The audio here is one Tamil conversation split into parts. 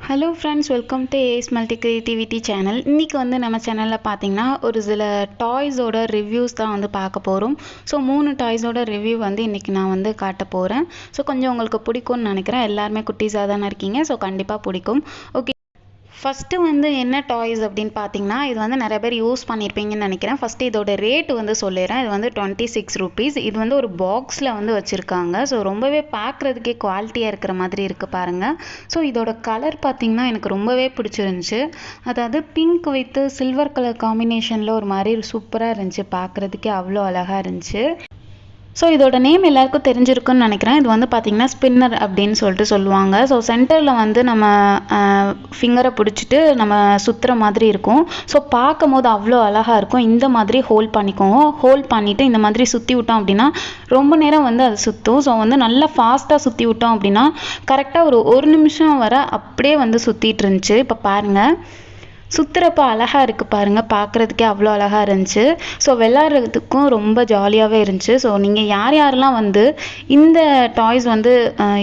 Hello friends, welcome to Ace multi creativity channel. இன்றைக்கி வந்து நம்ம சேனலில் பார்த்தீங்கன்னா ஒரு சில டாய்ஸோட ரிவ்யூஸ் தான் வந்து பார்க்க போகிறோம். ஸோ 3 டாய்ஸோட ரிவ்யூ வந்து இன்றைக்கி நான் வந்து காட்ட போகிறேன். ஸோ கொஞ்சம் உங்களுக்கு பிடிக்கும்னு நினைக்கிறேன். எல்லாருமே குட்டீஸாக தானே இருக்கீங்க, ஸோ கண்டிப்பாக பிடிக்கும். ஓகே, ஃபஸ்ட்டு வந்து என்ன டாய்ஸ் அப்படின்னு பார்த்தீங்கன்னா, இது வந்து நிறைய பேர் யூஸ் பண்ணியிருப்பீங்கன்னு நினைக்கிறேன். ஃபஸ்ட்டு இதோட ரேட்டு வந்து சொல்லிடுறேன். இது வந்து 26 ருபீஸ். இது வந்து ஒரு பாக்ஸில் வந்து வச்சுருக்காங்க. ஸோ ரொம்பவே பார்க்குறதுக்கே குவாலிட்டியாக இருக்கிற மாதிரி இருக்குது பாருங்கள். ஸோ இதோட கலர் பார்த்தீங்கன்னா எனக்கு ரொம்பவே பிடிச்சிருந்துச்சு. அதாவது பிங்க் வித்து சில்வர் கலர் காம்பினேஷனில் ஒரு மாதிரி சூப்பராக இருந்துச்சு. பார்க்குறதுக்கே அவ்வளோ அழகாக இருந்துச்சு. ஸோ இதோட நேம் எல்லாருக்கும் தெரிஞ்சிருக்குன்னு நினைக்கிறேன். இது வந்து பார்த்திங்கன்னா ஸ்பின்னர் அப்படின்னு சொல்லிட்டு சொல்லுவாங்க. ஸோ சென்டரில் வந்து நம்ம ஃபிங்கரை பிடிச்சிட்டு நம்ம சுற்றுற மாதிரி இருக்கும். ஸோ பார்க்கும் போது அவ்வளோ அழகாக இருக்கும். இந்த மாதிரி ஹோல்ட் பண்ணிக்குவோம். ஹோல்ட் பண்ணிவிட்டு இந்த மாதிரி சுற்றி விட்டோம் அப்படின்னா ரொம்ப நேரம் வந்து அது சுற்றும். ஸோ வந்து நல்லா ஃபாஸ்ட்டாக சுற்றி விட்டோம் அப்படின்னா கரெக்டாக ஒரு நிமிஷம் வரை அப்படியே வந்து சுற்றிட்டு இருந்துச்சு. இப்போ பாருங்கள், சுற்றுறப்ப அழகாக இருக்குது பாருங்கள். பார்க்குறதுக்கே அவ்வளோ அழகாக இருந்துச்சு. ஸோ விளாட்றதுக்கும் ரொம்ப ஜாலியாகவே இருந்துச்சு. ஸோ நீங்கள் யாரெல்லாம் வந்து இந்த டாய்ஸ் வந்து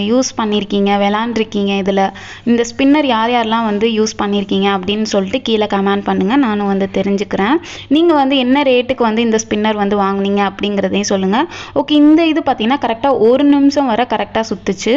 யூஸ் பண்ணியிருக்கீங்க, விளாண்டுருக்கீங்க, இதில் இந்த ஸ்பின்னர் யாரெல்லாம் வந்து யூஸ் பண்ணியிருக்கீங்க அப்படின்னு சொல்லிட்டு கீழே கமெண்ட் பண்ணுங்கள். நானும் வந்து தெரிஞ்சுக்கிறேன். நீங்கள் வந்து என்ன ரேட்டுக்கு வந்து இந்த ஸ்பின்னர் வந்து வாங்குனீங்க அப்படிங்கிறதையும் சொல்லுங்கள். ஓகே, இந்த இது பார்த்தீங்கன்னா கரெக்டாக ஒரு நிமிஷம் வரை கரெக்டாக சுற்றுச்சு.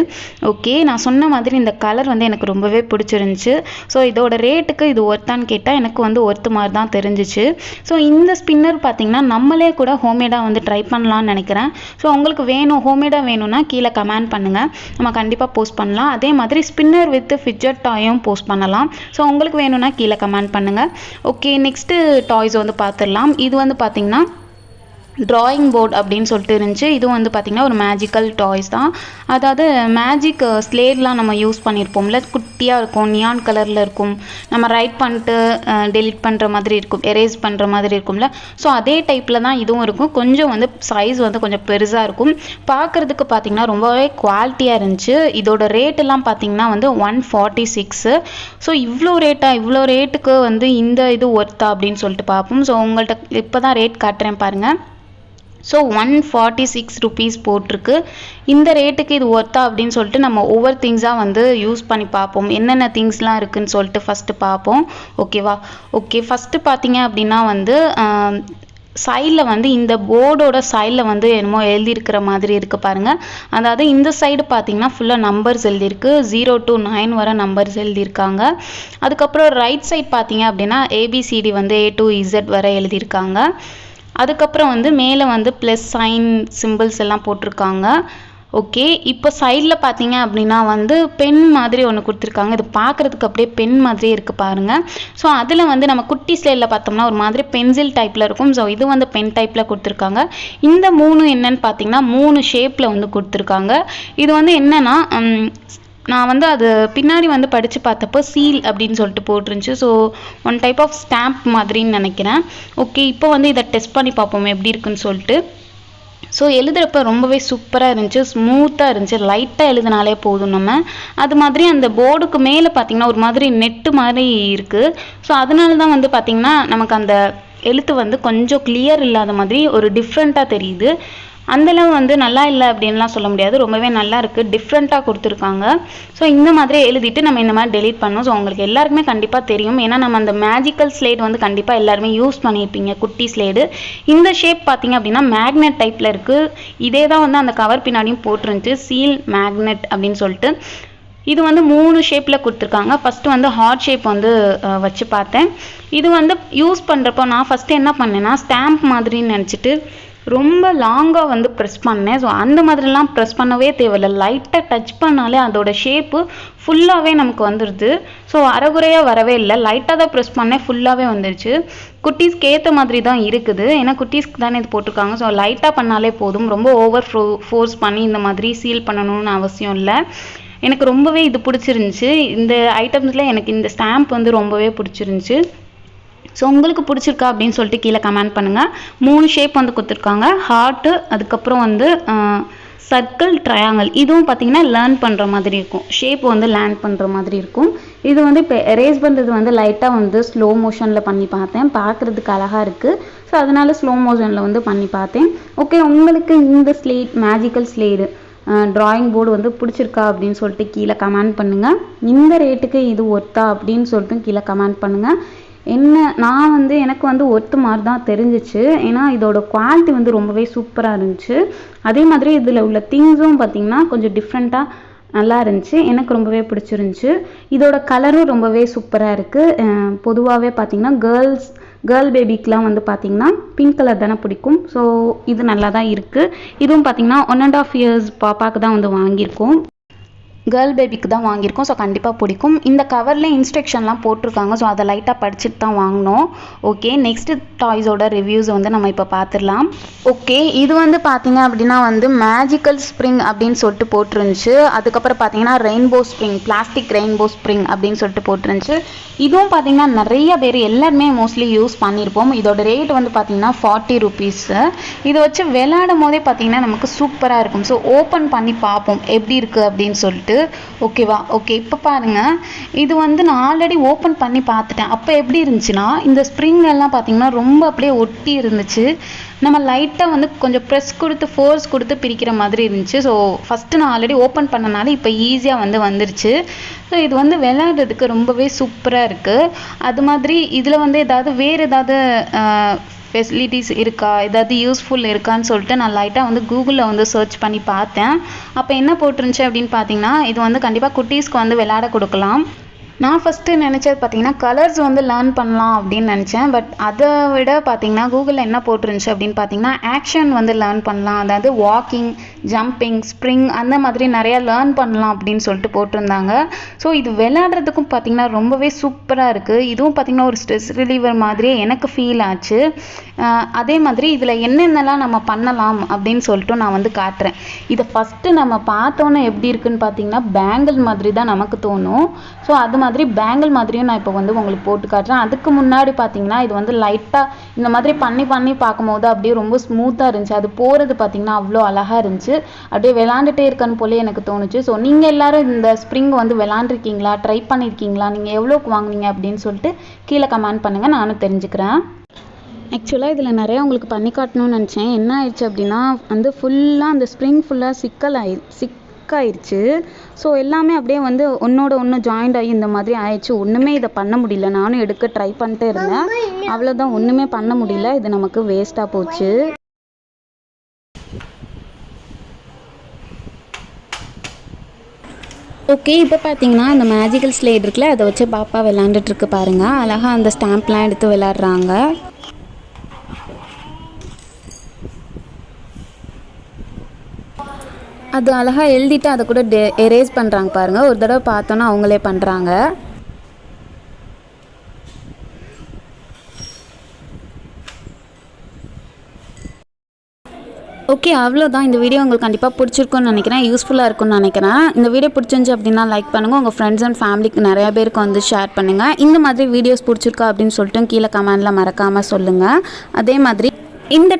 ஓகே, நான் சொன்ன மாதிரி இந்த கலர் வந்து எனக்கு ரொம்பவே பிடிச்சிருந்துச்சு. ஸோ இதோட ரேட்டுக்கு இது ஒர்த்தான்னு கேட்டால் எனக்கு வந்து ஒர்த்து மாதிரி தான் தெரிஞ்சிச்சு. ஸோ இந்த ஸ்பின்னர் பார்த்தீங்கன்னா நம்மளே கூட ஹோம்மேடாக வந்து ட்ரை பண்ணலான்னு நினைக்கிறேன். ஸோ உங்களுக்கு வேணும், ஹோம்மேடாக வேணும்னா கீழே கமெண்ட் பண்ணுங்கள், நம்ம கண்டிப்பாக போஸ்ட் பண்ணலாம். அதே மாதிரி ஸ்பின்னர் வித் ஃபிட்ஜெட் டாயும் போஸ்ட் பண்ணலாம். ஸோ உங்களுக்கு வேணும்னா கீழே கமெண்ட் பண்ணுங்கள். ஓகே, நெக்ஸ்ட்டு டாய்ஸ் வந்து பார்த்துடலாம். இது வந்து பார்த்திங்கன்னா ட்ராயிங் போர்ட் அப்படின்னு சொல்லிட்டு இருந்துச்சு. இதுவும் வந்து பார்த்திங்கன்னா ஒரு மேஜிக்கல் டாய்ஸ் தான். அதாவது மேஜிக் ஸ்லேட்லாம் நம்ம யூஸ் பண்ணியிருப்போம்ல, குட்டியாக இருக்கும், நியான் கலரில் இருக்கும். நம்ம ரைட் பண்ணிட்டு டெலிட் பண்ணுற மாதிரி இருக்கும், எரேஸ் பண்ணுற மாதிரி இருக்கும்ல. ஸோ அதே டைப்பில் தான் இதுவும் இருக்கும். கொஞ்சம் வந்து சைஸ் வந்து கொஞ்சம் பெருசாக இருக்கும். பார்க்குறதுக்கு பார்த்திங்கன்னா ரொம்பவே குவாலிட்டியாக இருந்துச்சு. இதோட ரேட்டெல்லாம் பார்த்திங்கன்னா வந்து 146. ஸோ இவ்வளோ ரேட்டுக்கு வந்து இந்த இது ஒர்த்தா அப்படின்னு சொல்லிட்டு பார்ப்போம். ஸோ உங்கள்கிட்ட இப்போ தான் ரேட் காட்டுறேன் பாருங்கள். ஸோ 146 ருபீஸ் போட்டிருக்கு. இந்த ரேட்டுக்கு இது ஒர்த்தா அப்படின்னு சொல்லிட்டு நம்ம ஒவ்வொரு திங்ஸாக வந்து யூஸ் பண்ணி பார்ப்போம். என்னென்ன திங்ஸ்லாம் இருக்குதுன்னு சொல்லிட்டு ஃபஸ்ட்டு பார்ப்போம். ஓகேவா? ஓகே, ஃபஸ்ட்டு பார்த்தீங்க அப்படின்னா வந்து சைடில் வந்து இந்த போர்டோட சைடில் வந்து என்னமோ எழுதியிருக்கிற மாதிரி இருக்குது பாருங்கள். அதாவது இந்த சைடு பார்த்தீங்கன்னா ஃபுல்லாக நம்பர்ஸ் எழுதியிருக்கு. 0 to 9 வரை நம்பர்ஸ் எழுதியிருக்காங்க. அதுக்கப்புறம் ரைட் சைட் பார்த்தீங்க அப்படின்னா ABCD வந்து A to Z வரை எழுதியிருக்காங்க. அதுக்கப்புறம் வந்து மேலே வந்து ப்ளஸ் சைன் சிம்பிள்ஸ் எல்லாம் போட்டிருக்காங்க. ஓகே, இப்போ சைடில் பார்த்தீங்க அப்படின்னா வந்து பென் மாதிரி ஒன்று கொடுத்துருக்காங்க. இது பார்க்குறதுக்கு அப்படியே பென் மாதிரியே இருக்குது பாருங்கள். ஸோ அதில் வந்து நம்ம குட்டி ஸ்லேடில் பார்த்தோம்னா ஒரு மாதிரி பென்சில் டைப்பில் இருக்கும். ஸோ இது வந்து பென் டைப்பில் கொடுத்துருக்காங்க. இந்த 3 என்னன்னு பார்த்தீங்கன்னா 3 ஷேப்பில் வந்து கொடுத்துருக்காங்க. இது வந்து என்னென்னா நான் வந்து அது பின்னாடி வந்து படித்து பார்த்தப்போ சீல் அப்படின்னு சொல்லிட்டு போட்டிருந்துச்சு. So one type of stamp மாதிரின்னு நினைக்கிறேன். ஓகே, இப்போ வந்து இதை டெஸ்ட் பண்ணி பார்ப்போம் எப்படி இருக்குன்னு சொல்லிட்டு. ஸோ எழுதுகிறப்ப ரொம்பவே சூப்பராக இருந்துச்சு, ஸ்மூத்தாக இருந்துச்சு. லைட்டாக எழுதினாலே போதும் நம்ம. அது மாதிரி அந்த போர்டுக்கு மேலே பார்த்திங்கன்னா ஒரு மாதிரி நெட்டு மாதிரி இருக்குது. ஸோ அதனால தான் வந்து பார்த்திங்கன்னா நமக்கு அந்த எழுத்து வந்து கொஞ்சம் கிளியர் இல்லாத மாதிரி ஒரு டிஃப்ரெண்ட்டாக தெரியுது. அந்தளவு வந்து நல்லா இல்லை அப்படின்லாம் சொல்ல முடியாது, ரொம்பவே நல்லா இருக்குது, டிஃப்ரெண்ட்டாக கொடுத்துருக்காங்க. ஸோ இந்த மாதிரி எழுதிட்டு நம்ம இந்த மாதிரி டெலீட் பண்ணோம். ஸோ உங்களுக்கு எல்லாருக்குமே கண்டிப்பாக தெரியும், ஏன்னா நம்ம அந்த மேஜிக்கல் ஸ்லேட் வந்து கண்டிப்பாக எல்லாருமே யூஸ் பண்ணியிருப்பீங்க, குட்டி ஸ்லேடு. இந்த ஷேப் பார்த்திங்க அப்படின்னா மேக்னெட் டைப்பில் இருக்குது. இதே தான் வந்து அந்த கவர் பின்னாடியும் போட்டிருந்துச்சு, சீல் மேக்னெட் அப்படின்னு சொல்லிட்டு. இது வந்து 3 ஷேப்பில் கொடுத்துருக்காங்க. ஃபஸ்ட்டு வந்து ஹார்ட் ஷேப் வந்து வச்சு பார்த்தேன். இது வந்து யூஸ் பண்ணுறப்போ நான் ஃபஸ்ட்டு என்ன பண்ணேன்னா ஸ்டாம்ப் மாதிரின்னு நினச்சிட்டு ரொம்ப லாங்காக வந்து ப்ரெஸ் பண்ணேன். ஸோ அந்த மாதிரிலாம் ப்ரெஸ் பண்ணவே தேவையில்லை, லைட்டாக டச் பண்ணாலே அதோட ஷேப்பு ஃபுல்லாகவே நமக்கு வந்துடுது. ஸோ அரைகுறையாக வரவே இல்லை, லைட்டாக தான் ப்ரெஸ் பண்ணேன், ஃபுல்லாகவே வந்துடுச்சு. குட்டீஸ்க்கு ஏற்ற மாதிரி தான் இருக்குது, ஏன்னா குட்டீஸ்க்கு தானே இது போட்டிருக்காங்க. ஸோ லைட்டாக பண்ணாலே போதும், ரொம்ப ஓவர் ஃபோர்ஸ் பண்ணி இந்த மாதிரி சீல் பண்ணணும்னு அவசியம் இல்லை. எனக்கு ரொம்பவே இது பிடிச்சிருந்துச்சு. இந்த ஐட்டம்ஸில் எனக்கு இந்த ஸ்டாம்ப் வந்து ரொம்பவே பிடிச்சிருந்துச்சு. ஸோ உங்களுக்கு பிடிச்சிருக்கா அப்படின்னு சொல்லிட்டு கீழே கமெண்ட் பண்ணுங்கள். 3 ஷேப் வந்து கொடுத்துருக்காங்க, ஹார்ட்டு, அதுக்கப்புறம் வந்து சர்க்கிள், ட்ரையாங்கிள். இதுவும் பார்த்தீங்கன்னா லேர்ன் பண்ணுற மாதிரி இருக்கும், ஷேப் வந்து லேர்ன் பண்ணுற மாதிரி இருக்கும். இது வந்து இப்போ எரேஸ் பண்ணுறது வந்து லைட்டாக வந்து ஸ்லோ மோஷனில் பண்ணி பார்த்தேன், பார்க்குறதுக்கு அழகாக இருக்குது. ஸோ அதனால் ஸ்லோ மோஷனில் வந்து பண்ணி பார்த்தேன். ஓகே, உங்களுக்கு இந்த slate magical slate drawing board வந்து பிடிச்சிருக்கா அப்படின்னு சொல்லிட்டு கீழே கமெண்ட் பண்ணுங்கள். இந்த ரேட்டுக்கு இது ஒர்த்தா அப்படின்னு சொல்லிட்டு கீழே கமெண்ட் பண்ணுங்கள். நான் வந்து எனக்கு வந்து ஒர்த்து மாதிரி தான் தெரிஞ்சிச்சு. ஏன்னா இதோட குவாலிட்டி வந்து ரொம்பவே சூப்பராக இருந்துச்சு. அதே மாதிரி இதில் உள்ள திங்ஸும் பார்த்திங்கன்னா கொஞ்சம் டிஃப்ரெண்ட்டாக நல்லா இருந்துச்சு. எனக்கு ரொம்பவே பிடிச்சிருந்துச்சு. இதோட கலரும் ரொம்பவே சூப்பராக இருக்குது. பொதுவாகவே பார்த்திங்கன்னா கேர்ள் பேபிக்கெலாம் வந்து பார்த்திங்கன்னா பிங்க் கலர் தானே பிடிக்கும். ஸோ இது நல்லா தான் இருக்குது. இதுவும் பார்த்திங்கன்னா 1.5 இயர்ஸ் பாப்பாவுக்கு தான் வந்து வாங்கியிருக்கோம். கேர்ள் பேபிக்கு தான் வாங்கியிருக்கோம். ஸோ கண்டிப்பாக பிடிக்கும். இந்த கவரில் இன்ஸ்ட்ரக்ஷன்லாம் போட்டிருக்காங்க. ஸோ அதை லைட்டாக படிச்சுட்டு தான் வாங்கினோம். ஓகே, நெக்ஸ்ட்டு டாய்ஸோட ரிவ்யூஸ் வந்து நம்ம இப்போ பார்த்துடலாம். ஓகே, இது வந்து பார்த்தீங்க அப்படின்னா வந்து மேஜிக்கல் ஸ்ப்ரிங் அப்படின்னு சொல்லிட்டு போட்டிருந்துச்சு. அதுக்கப்புறம் பார்த்தீங்கன்னா rainbow spring, plastic rainbow spring அப்படின்னு சொல்லிட்டு போட்டிருந்துச்சு. இதுவும் பார்த்தீங்கன்னா நிறைய பேர் எல்லாருமே மோஸ்ட்லி யூஸ் பண்ணியிருப்போம். இதோட ரேட் வந்து பார்த்தீங்கன்னா 40 ருபீஸு. இதை வச்சு விளையாடும் போதே பார்த்தீங்கன்னா நமக்கு சூப்பராக இருக்கும். ஸோ ஓப்பன் பண்ணி பார்ப்போம் எப்படி இருக்குது அப்படின்னு சொல்லிட்டு. ஓகேவா? ஓகே, இப்போ பாருங்கள். இது வந்து நான் ஆல்ரெடி ஓப்பன் பண்ணி பார்த்துட்டேன். அப்போ எப்படி இருந்துச்சுன்னா இந்த ஸ்ப்ரிங் எல்லாம் பார்த்தீங்கன்னா ரொம்ப அப்படியே ஒட்டி இருந்துச்சு. நம்ம லைட்டாக வந்து கொஞ்சம் ப்ரெஸ் கொடுத்து ஃபோர்ஸ் கொடுத்து பிரிக்கிற மாதிரி இருந்துச்சு. ஸோ ஃபஸ்ட்டு நான் ஆல்ரெடி ஓப்பன் பண்ணனால இப்போ ஈஸியாக வந்து வந்துருச்சு. ஸோ இது வந்து விளையாடுறதுக்கு ரொம்பவே சூப்பராக இருக்குது. அது மாதிரி இதில் வந்து வேறு ஏதாவது ஃபெசிலிட்டிஸ் இருக்கா, ஏதாவது யூஸ்ஃபுல் இருக்கான்னு சொல்லிட்டு நான் லைட்டாக வந்து கூகுளில் வந்து சர்ச் பண்ணி பார்த்தேன். அப்போ என்ன போட்டிருந்துச்சு அப்படின்னு பார்த்தீங்கன்னா இது வந்து கண்டிப்பாக குட்டீஸ்க்கு வந்து விளையாட கொடுக்கலாம். நான் ஃபஸ்ட்டு நினச்சது பார்த்தீங்கன்னா கலர்ஸ் வந்து லேர்ன் பண்ணலாம் அப்படின்னு நினச்சேன். பட் அதை விட பார்த்தீங்கன்னா கூகுளில் என்ன போட்டிருந்துச்சு அப்படின்னு பார்த்தீங்கன்னா ஆக்ஷன் வந்து லேர்ன் பண்ணலாம். அதாவது வாக்கிங், ஜம்பிங், ஸ்ப்ரிங் அந்த மாதிரி நிறையா லேர்ன் பண்ணலாம் அப்படின்னு சொல்லிட்டு போட்டிருந்தாங்க. ஸோ இது விளையாடுறதுக்கும் பார்த்தீங்கன்னா ரொம்பவே சூப்பராக இருக்குது. இதுவும் பார்த்தீங்கன்னா ஒரு ஸ்ட்ரெஸ் ரிலீவர் மாதிரியே எனக்கு ஃபீல் ஆச்சு. அதே மாதிரி இதில் என்னென்னலாம் நம்ம பண்ணலாம் அப்படின்னு சொல்லிட்டு நான் வந்து காட்டுறேன். இதை ஃபஸ்ட்டு நம்ம பார்த்தோன்னே எப்படி இருக்குன்னு பார்த்தீங்கன்னா பேங்கிள் மாதிரி தான் நமக்கு தோணும். ஸோ அது மாதிரி பேங்கிள் மாதிரியும் நான் இப்போ வந்து உங்களுக்கு போட்டு காட்டுறேன். அதுக்கு முன்னாடி பார்த்தீங்கன்னா இது வந்து லைட்டாக இந்த மாதிரி பண்ணி பார்க்கும்போது அப்படியே ரொம்ப ஸ்மூத்தாக இருந்துச்சு. அது போகிறது பார்த்தீங்கன்னா அவ்வளோ அழகாக இருந்துச்சு. அப்படியே விளாண்டுட்டே இருக்கன்னு போல எனக்கு தோணுச்சு. ஸோ நீங்கள் எல்லோரும் இந்த ஸ்ப்ரிங் வந்து விளாண்டுருக்கீங்களா, ட்ரை பண்ணியிருக்கீங்களா, நீங்கள் எவ்வளோக்கு வாங்குனீங்க அப்படின்னு சொல்லிட்டு கீழே கமெண்ட் பண்ணுங்கள், நானும் தெரிஞ்சுக்கிறேன். ஆக்சுவலாக இதில் நிறையா உங்களுக்கு பண்ணி காட்டணும்னு நினச்சேன். என்ன ஆயிடுச்சு அப்படின்னா வந்து ஃபுல்லாக அந்த ஸ்ப்ரிங் ஃபுல்லாக சிக்காயிடுச்சு. ஸோ எல்லாமே அப்படியே வந்து ஒன்றோட ஒன்று ஜாயிண்ட் ஆகி இந்த மாதிரி ஆயிடுச்சு. ஒன்றுமே இதை பண்ண முடியல. நானும் எடுக்க ட்ரை பண்ணிட்டே இருந்தேன். அவ்வளோதான், ஒன்றுமே பண்ண முடியல. இது நமக்கு வேஸ்ட்டாக போச்சு. ஓகே, இப்போ பார்த்தீங்கன்னா அந்த மேஜிக்கல் ஸ்லேட் இருக்குல்ல, அதை வச்சு பாப்பா விளாண்டுட்டுருக்கு பாருங்கள். அழகாக அந்த ஸ்டாம்ப்லாம் எடுத்து விளாட்றாங்க. அது அழகாக எழுதிட்டு அதை கூட எரேஸ் பண்ணுறாங்க பாருங்கள். ஒரு தடவை பார்த்தோன்னா அவங்களே பண்ணுறாங்க. ஓகே, அவ்வளோதான். இந்த வீடியோ உங்களுக்கு கண்டிப்பாக பிடிச்சிருக்குன்னு நினைக்கிறேன், யூஸ்ஃபுல்லாக இருக்குன்னு நினைக்கிறேன். இந்த வீடியோ பிடிச்சிருந்துச்சு அப்படின்னா லைக் பண்ணுங்கள். உங்கள் ஃப்ரெண்ட்ஸ் அண்ட் ஃபேமிலிக்கு நிறையா பேருக்கு வந்து ஷேர் பண்ணுங்கள். இந்த மாதிரி வீடியோஸ் பிடிச்சிருக்கா அப்படின்னு சொல்லிட்டு கீழே கமெண்டில் மறக்காமல் சொல்லுங்கள். அதே மாதிரி இந்த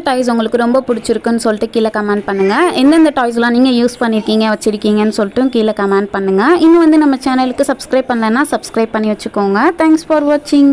டாய்ஸ் உங்களுக்கு ரொம்ப பிடிச்சிருக்குன்னு சொல்லிட்டு கீழே கமெண்ட் பண்ணுங்கள். எந்தெந்த டாய்ஸ்லாம் நீங்கள் யூஸ் பண்ணியிருக்கீங்க, வச்சுருக்கீங்கன்னு சொல்லிட்டு கீழே கமெண்ட் பண்ணுங்கள். இன்னும் வந்து நம்ம சேனலுக்கு சப்ஸ்கிரைப் பண்ணலைன்னா சப்ஸ்கிரைப் பண்ணி வச்சுக்கோங்க. தேங்க்ஸ் ஃபார் வாட்சிங்.